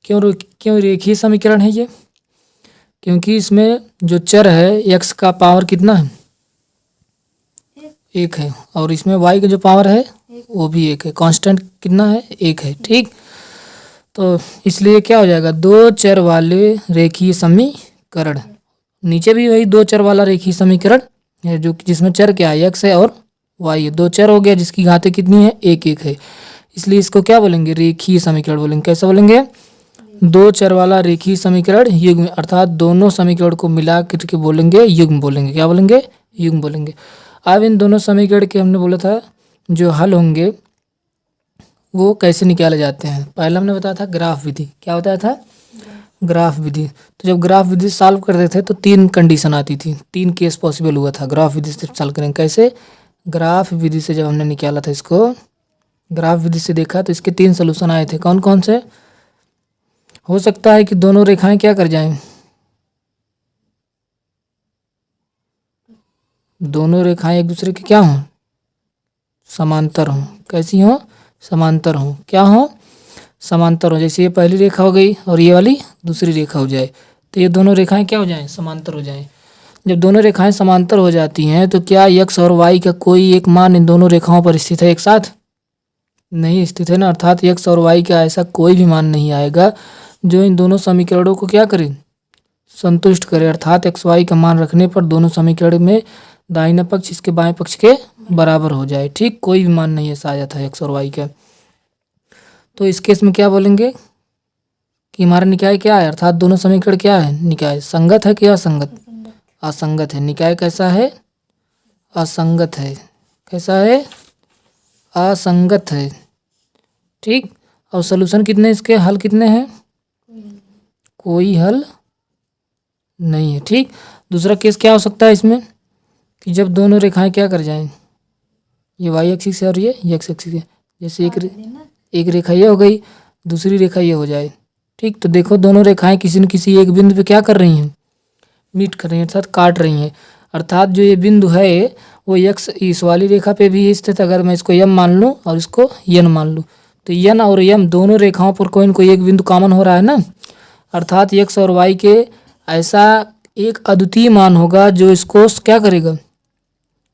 क्यों रेखीय समीकरण है ये? क्योंकि इसमें जो चर है एक्स का पावर कितना है? एक है। और इसमें वाई का जो पावर है वो भी एक है। कांस्टेंट कितना है? एक है। ठीक, तो इसलिए क्या हो जाएगा? दो चर वाले रेखीय समीकरण। नीचे भी वही दो चर वाला रेखीय समीकरण है, जो जिसमें चर क्या है? एक्स है और वाई है। दो चर हो गया जिसकी घातें कितनी है? एक एक है। इसलिए इसको क्या बोलेंगे? रेखीय समीकरण बोलेंगे। कैसे बोलेंगे? दो चर वाला रेखीय समीकरण युग्म, अर्थात दोनों समीकरण को मिला करके बोलेंगे युग्म बोलेंगे। क्या बोलेंगे? युग्म बोलेंगे। अब इन दोनों समीकरण के हमने बोला था जो हल होंगे वो कैसे निकाले जाते हैं। पहले हमने बताया था ग्राफ विधि। क्या बताया था? ग्राफ विधि। तो जब ग्राफ विधि सॉल्व करते थे तो तीन कंडीशन आती थी, तीन केस पॉसिबल हुआ था ग्राफ विधि से सॉल्व करेंगे। कैसे? ग्राफ विधि से जब हमने निकाला था इसको, ग्राफ विधि से देखा तो इसके तीन सोल्यूशन आए थे। कौन कौन से? हो सकता है कि दोनों रेखाएं क्या कर जाएं? दोनों रेखाएं एक दूसरे के क्या हों? समांतर हों। कैसी हों? समांतर हों। क्या हों? समांतर हो। जैसे ये पहली रेखा हो गई और ये वाली दूसरी रेखा हो जाए तो ये दोनों रेखाएं क्या हो जाएं? समांतर हो जाएं। जब दोनों रेखाएं समांतर हो जाती हैं तो क्या x और y का कोई एक मान इन दोनों रेखाओं पर स्थित है एक साथ? नहीं स्थित है ना। अर्थात x और y का ऐसा कोई भी मान नहीं आएगा जो इन दोनों समीकरणों को क्या करे? संतुष्ट करे। अर्थात x y का मान रखने पर दोनों समीकरण में दाहिना पक्ष इसके बाएं पक्ष के बराबर हो जाए। ठीक, कोई भी मान नहीं ऐसा आ जाता है x और y का। तो इस केस में क्या बोलेंगे कि हमारा निकाय क्या है? अर्थात दोनों समीकरण क्या है? निकाय संगत है कि असंगत? असंगत है। निकाय कैसा है? असंगत है। कैसा है? असंगत है। ठीक, और सॉल्यूशन कितने इसके? हल कितने हैं? कोई हल नहीं है। ठीक, दूसरा केस क्या हो सकता है इसमें कि जब दोनों रेखाएं क्या कर जाएं? ये वाई एक्सिस है और ये एक्स एक्सिस है। जैसे एक रेखा ये हो गई, दूसरी रेखा ये हो जाए। ठीक, तो देखो दोनों रेखाएं किसी न किसी एक बिंदु पे क्या कर रही हैं? मीट कर रही हैं, अर्थात काट रही हैं। अर्थात जो ये बिंदु है वो एक्स इस वाली रेखा पे भी स्थित। अगर मैं इसको यम मान लूँ और इसको यन मान लूँ तो यन और यम दोनों रेखाओं पर कोई न कोई एक बिंदु कॉमन हो रहा है ना। अर्थात एक्स और वाई के ऐसा एक अद्वितीय मान होगा जो इसको क्या करेगा?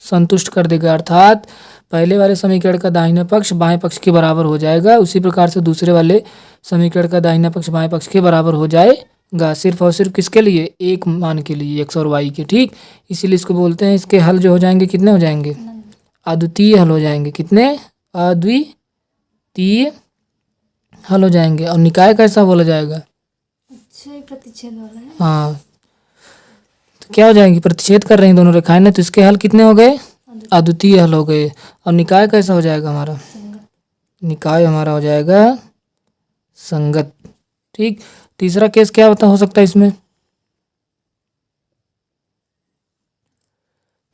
संतुष्ट कर देगा। अर्थात पहले वाले समीकरण का दाहिना पक्ष बाएं पक्ष के बराबर हो जाएगा, उसी प्रकार से दूसरे वाले समीकरण का दाहिना पक्ष बाएं पक्ष के बराबर हो जाएगा। सिर्फ और सिर्फ किसके लिए? एक मान के लिए, एक्स और वाई के। ठीक, इसीलिए इसको बोलते हैं, इसके हल जो हो जाएंगे कितने हो जाएंगे? अद्वितीय हल हो जाएंगे। कितने? अद्वितीय हल हो जाएंगे। और निकाय कैसा बोला जाएगा? प्रतिच्छेद वाला है। हाँ, तो क्या हो जाएंगे? प्रतिच्छेद कर रही हैं दोनों रेखाएं ना, तो इसके हल कितने हो गए? अद्वितीय हल हो गए। और निकाय कैसा हो जाएगा हमारा? निकाय हमारा हो जाएगा संगत। ठीक, तीसरा केस क्या हो सकता है इसमें?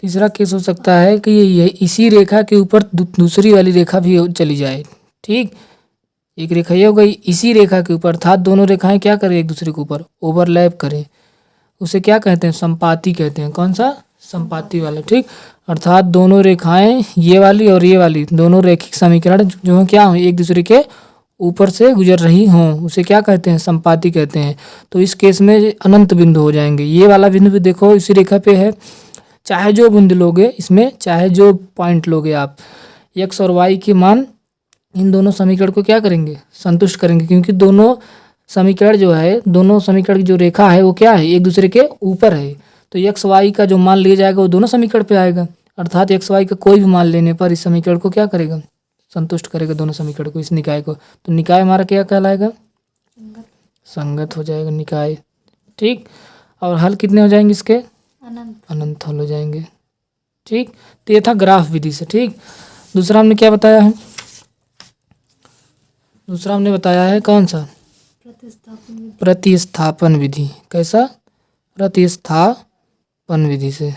तीसरा केस हो सकता है कि ये इसी रेखा के ऊपर दूसरी वाली रेखा भी चली जाए। ठीक, एक रेखा ये हो गई, इसी रेखा के ऊपर, अर्थात दोनों रेखाएं क्या करें? एक दूसरे के ऊपर ओवरलैप करें। उसे क्या कहते हैं? संपाती कहते हैं। कौन सा? संपाती वाला। ठीक, अर्थात दोनों रेखाएं ये वाली और ये वाली दोनों रैखिक समीकरण जो क्या हो एक दूसरे के ऊपर से गुजर रही हों, उसे क्या कहते हैं? संपाती कहते हैं। तो इस केस में अनंत बिंदु हो जाएंगे। ये वाला बिंदु भी देखो इसी रेखा पे है। चाहे जो बिंदु लोगे इसमें, चाहे जो पॉइंट लोगे आप, एक्स और वाई के मान इन दोनों समीकरण को क्या करेंगे? संतुष्ट करेंगे। क्योंकि दोनों समीकरण जो है, दोनों समीकरण की जो रेखा है वो क्या है? एक दूसरे के ऊपर है। तो एक्स वाई का जो मान लिया जाएगा वो दोनों समीकरण पे आएगा। अर्थात एक्स वाई का कोई भी मान लेने पर इस समीकरण को क्या करेगा? संतुष्ट करेगा दोनों समीकरण को, इस निकाय को। तो निकाय हमारा क्या कहलाएगा? संगत हो जाएगा निकाय। ठीक, और हल कितने हो जाएंगे इसके? अनंत हल हो जाएंगे। ठीक, तो ये था ग्राफ विधि से। ठीक, दूसरा हमने क्या बताया है? दूसरा हमने बताया है कौन सा? प्रतिस्थापन विधि। कैसा? प्रतिस्थापन विधि से।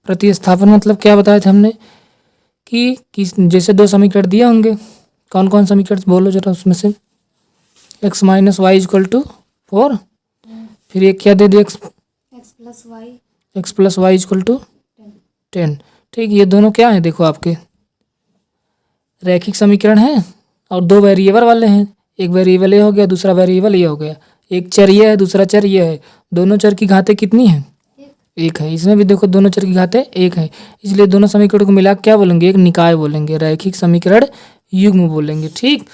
प्रतिस्थापन मतलब क्या बताए थे हमने कि जैसे दो समीकरण दिए होंगे, कौन कौन समीकरण बोलो जरा उसमें से। x minus y equal to 4, फिर एक क्या दे दिया? x plus y equal to 10। ठीक, ये दोनों क्या है? देखो आपके रैखिक समीकरण हैं और दो वेरिएबल वाले हैं। एक वेरिएबल ये हो गया, दूसरा वेरिएबल ये हो गया। एक चर ये है, दूसरा चर ये है। दोनों चर की घातें कितनी हैं? एक है। इसमें भी देखो दोनों चर की घातें एक है, इसलिए दोनों समीकरण को मिला के क्या बोलेंगे? एक निकाय बोलेंगे, रैखिक समीकरण युग्म बोलेंगे। ठीक,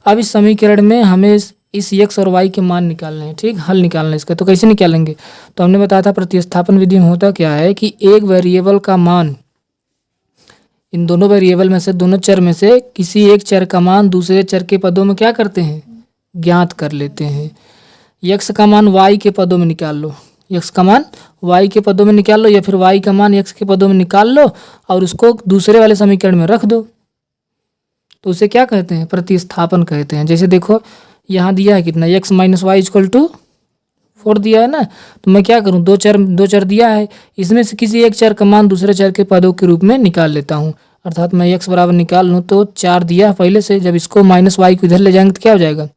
अब इस समीकरण में हमें इस x और y के मान निकालने हैं। ठीक, हल निकालना है इसका। तो कैसे निकालेंगे? तो हमने बताया था प्रतिस्थापन विधि में होता क्या है कि एक वेरिएबल का मान, इन दोनों वेरिएबल में से, दोनों चर में से किसी एक चर का मान दूसरे चर के पदों में क्या करते हैं? ज्ञात कर लेते हैं। x का मान y के पदों में निकाल लो, x का मान y के पदों में निकाल लो, या फिर y का मान x के पदों में निकाल लो और उसको दूसरे वाले समीकरण में रख दो। तो उसे क्या कहते हैं? प्रतिस्थापन कहते हैं। जैसे देखो यहाँ दिया है कितना, x minus y equal to 4 दिया है ना। तो मैं क्या करूँ, दो चर दिया है, इसमें से किसी एक चर का मान दूसरे चर के पदों के रूप में निकाल लेता हूँ। अर्थात मैं x बराबर निकाल लूँ तो 4 दिया है पहले से, जब इसको माइनस वाई को इधर ले जाएंगे तो क्या हो जाएगा?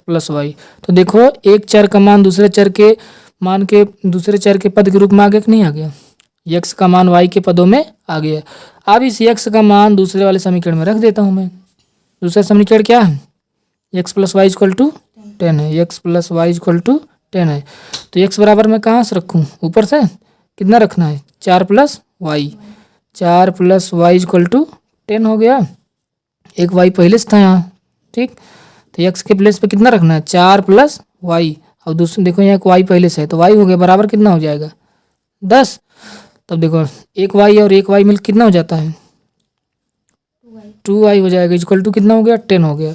Plus y. तो देखो एक चर का मान दूसरे चर के मान के दूसरे चर के पद के रूप में आ गया कि नहीं आ गया? x का मान y के पदों में आ गया। अब इस x का मान दूसरे वाले समीकरण में रख देता हूँ मैं। दूसरा समीकरण क्या है? x plus y equal to 10 है, x plus y equal to 10 है। तो x बराबर मैं कहाँ से रखूँ? ऊपर से कितना रखना है? 4 plus y, 4 plus y equal to 10 हो गया। एक y पहले से था यहाँ। ठीक, तो x के प्लेस पे कितना रखना है? 4 प्लस वाई, और दूसरे देखो यहाँ एक y पहले से है तो y हो गया, बराबर कितना हो जाएगा? 10। तब देखो एक y और एक y मिल कितना हो जाता है? 2y हो जाएगा, इक्वल टू कितना हो गया? 10 हो गया।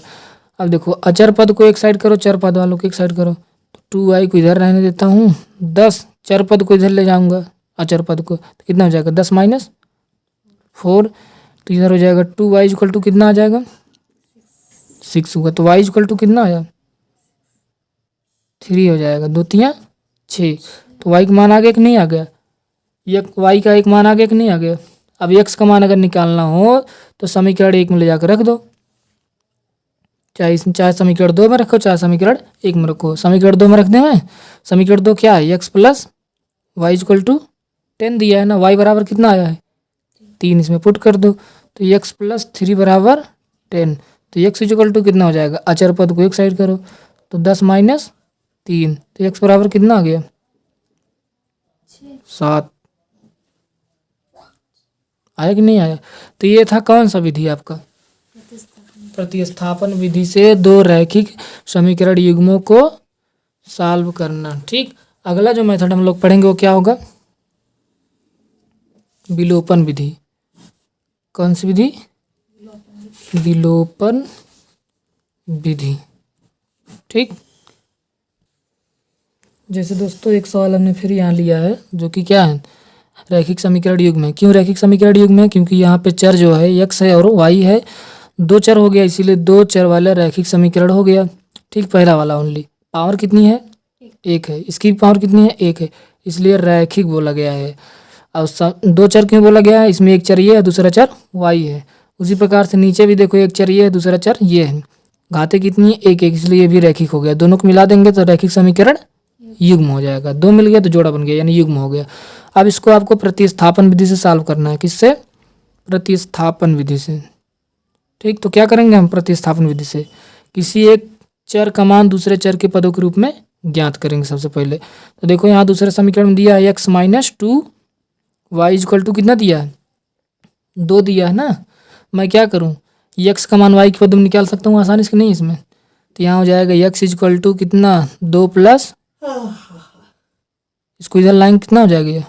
अब देखो अचर पद को एक साइड करो, चर पद वालों को एक साइड करो। तो 2y को इधर रहने देता हूँ, 10 चर पद को इधर ले जाऊंगा, अचर पद को, तो कितना हो जाएगा? 10 माइनस 4, तो इधर हो जाएगा 2y इक्वल टू कितना आ जाएगा? 6 होगा। तो y इक्वल टू कितना आया? 3 हो जाएगा, 2 3 6। तो y का मान आ गया कि नहीं आ गया? ये y का एक मान आ गया कि नहीं आ गया? अब x का मान अगर निकालना हो तो समीकरण 1 में ले जाकर रख दो, चाहे समीकरण 2 में रखो, चाहे समीकरण 1 में रखो। समीकरण 2 में रख दें मैं, समीकरण 2 क्या है? x plus y equal to 10 दिया है ना, y बराबर कितना आया है? 3, इसमें पुट कर दो, तो x प्लस 3 बराबर 10। तो x इक्वल टू कितना हो जाएगा? अचर पद को एक साइड करो, तो 10 माइनस 3, तो x बराबर कितना आ गया? 7। आया कि नहीं आया? तो ये था कौन सा विधि आपका? प्रतिस्थापन विधि से दो रैखिक समीकरण युग्मों को सॉल्व करना। ठीक, अगला जो मेथड हम लोग पढ़ेंगे वो क्या होगा? विलोपन विधि। कौन सी विधि? विलोपन विधि। ठीक, जैसे दोस्तों एक सवाल हमने फिर यहाँ लिया है जो कि क्या है? रैखिक समीकरण युग्म है। क्यों रैखिक समीकरण युग्म है? क्योंकि यहाँ पे चर जो है x है और y है, दो चर हो गया, इसीलिए दो चर वाला रैखिक समीकरण हो गया। ठीक, पहला वाला ओनली। पावर कितनी है? 1 है। इसकी पावर कितनी है? 1 है, इसलिए रैखिक बोला गया है। और दो चर क्यों बोला गया है? इसमें एक चर ये है, दूसरा चर y है। उसी प्रकार से नीचे भी देखो एक चर ये है, दूसरा चर ये है। घातें कितनी है? 1 1, इसलिए ये भी रैखिक हो गया। दोनों को मिला देंगे तो रैखिक समीकरण युग्म हो जाएगा। 2 मिल गया तो जोड़ा बन गया, यानी युग्म हो गया। अब इसको आपको प्रतिस्थापन विधि से सॉल्व करना है। किससे? प्रतिस्थापन विधि से। ठीक, तो क्या करेंगे हम प्रतिस्थापन विधि से? किसी एक चर का मान दूसरे चर के पदों के रूप में ज्ञात करेंगे सबसे पहले। तो देखो यहाँ दूसरे समीकरण में दिया है x minus 2 y equal to कितना दिया है? 2 दिया है ना। मैं क्या करूँ, x का मान y के पदों में निकाल सकता हूँ आसानी से, नहीं इसमें? तो यहाँ हो जाएगा x इक्वल टू कितना? 2 प्लस, इसको इधर लाइन कितना हो जाएगा? ये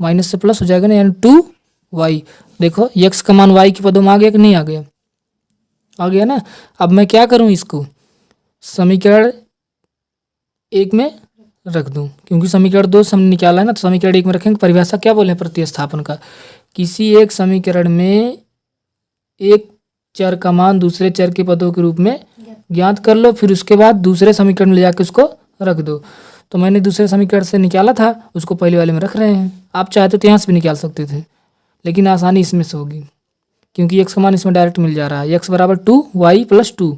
माइनस से प्लस हो जाएगा ना, यानी 2y। देखो x का मान y के पदों में आ गया कि नहीं आ गया? आ गया ना। अब मैं क्या करूं, इसको समीकरण 1 में रख दूं, क्योंकि समीकरण 2 से हमने निकाला है ना, तो समीकरण 1 में रखेंगे। परिभाषा क्या बोले हैं प्रतिस्थापन का? किसी एक समीकरण में एक चर का मान दूसरे चर के पदों के रूप में ज्ञात कर लो, फिर उसके बाद दूसरे समीकरण में ले जाकर उसको रख दो। तो मैंने दूसरे समीकरण से निकाला था, उसको पहले वाले में रख रहे हैं। आप चाहते तो यहाँ से भी निकाल सकते थे, लेकिन आसानी इसमें से होगी क्योंकि x का मान इसमें डायरेक्ट मिल जा रहा है। x बराबर 2y प्लस 2,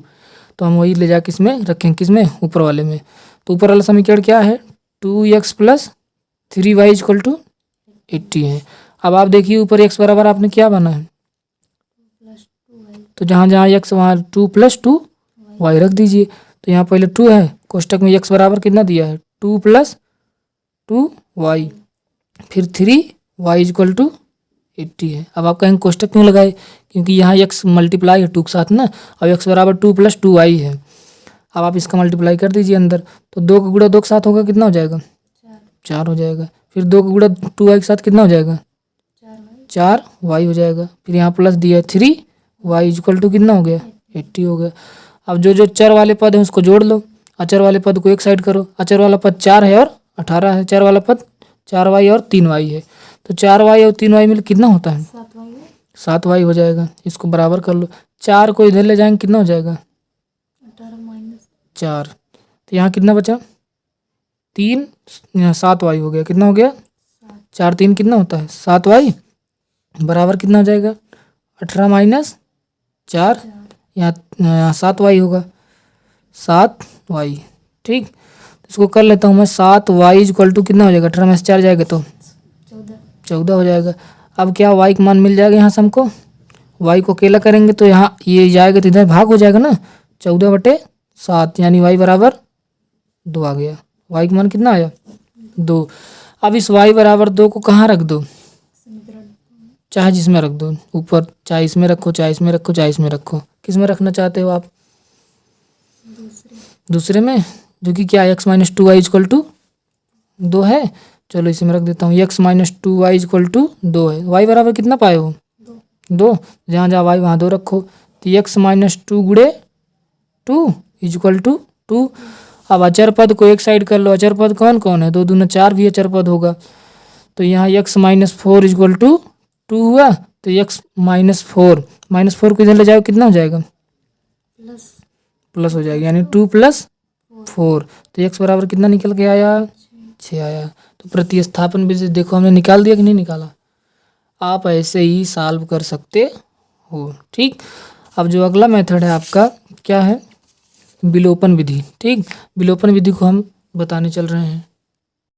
तो हम वही ले जाकर इसमें रखेंगे। किसमें? ऊपर वाले में। तो ऊपर वाला समीकरण क्या है? 2x plus 3y equal to 80 है। अब आप देखिए ऊपर x बराबर आपने क्या बना है? तो जहाँ जहाँ x वहाँ 2 प्लस 2 वाई रख दीजिए। तो यहाँ पहले 2 है, कोष्टक में x बराबर कितना दिया है 2 + 2y, फिर 3y इक्वल टू 80 है। अब आप कहेंगे कोष्टक क्यों लगाए, क्योंकि यहाँ x मल्टीप्लाई है 2 के साथ ना, और x बराबर 2 + 2y है। अब आप इसका मल्टीप्लाई कर दीजिए अंदर, तो 2 का गुणा 2 के साथ होगा कितना हो जाएगा 4 हो जाएगा। फिर 2 का गुणा 2y के साथ कितना हो जाएगा 4y हो जाएगा। फिर यहाँ प्लस दिया है 3y इक्वल टू कितना हो गया 80 हो गया। अब जो जो चर वाले पद हैं उसको जोड़ लो, अचर वाले पद को एक साइड करो। अचर वाला पद 4 है और 18 है, चर वाला पद 4y और 3y है। तो 4y और 3y मिल कितना होता है 7y हो जाएगा। इसको बराबर कर लो, 4 को इधर ले जाएंगे कितना हो जाएगा 4। तो यहाँ कितना बचा 3, यहाँ 7y हो गया। कितना हो गया 4 3 कितना होता है 7y, बराबर कितना हो जाएगा 18 - 4, यहाँ 7y होगा 7y। ठीक, इसको कर लेता हूँ मैं। 7y इक्वल टू कितना हो जाएगा 18 में से 4 जाएगा तो 14 हो जाएगा। अब क्या y का मान मिल जाएगा यहाँ से हमको, y को अकेला करेंगे तो यहाँ ये जाएगा तो इधर भाग हो जाएगा ना, 14/7 यानी y बराबर 2 आ गया। y का मान कितना आया 2। अब इस y बराबर 2 को कहाँ रख दो, चाहे जिसमें रख दो, ऊपर चाहे इसमें रखो, चाहे इसमें रखो, चाहे इसमें रखो। किस में रखना चाहते हो आप, दूसरे में, जो कि क्या x - 2y इक्वल टू 2 है। चलो इसी में रख देता हूँ, x - 2y इक्वल टू 2 है। y बराबर कितना पाए हो 2, जहाँ जहाँ y वहाँ 2 रखो। तो x - 2 गुणे 2 इक्वल टू 2। अब अचर पद को एक साइड कर लो, अचर पद कौन कौन है 2 दूना 4 भी अचर पद होगा। तो यहाँ x - 4 इक्वल टू 2 हुआ। तो x - 4 को इधर ले जाओ कितना हो जाएगा प्लस हो जाएगा, यानी 2 + 4। तो x बराबर कितना निकल के आया 6 आया। तो प्रतिस्थापन विधि देखो हमने निकाल दिया कि नहीं निकाला। आप ऐसे ही सॉल्व कर सकते हो। ठीक, अब जो अगला मेथड है आपका क्या है, विलोपन विधि। ठीक, विलोपन विधि को हम बताने चल रहे हैं।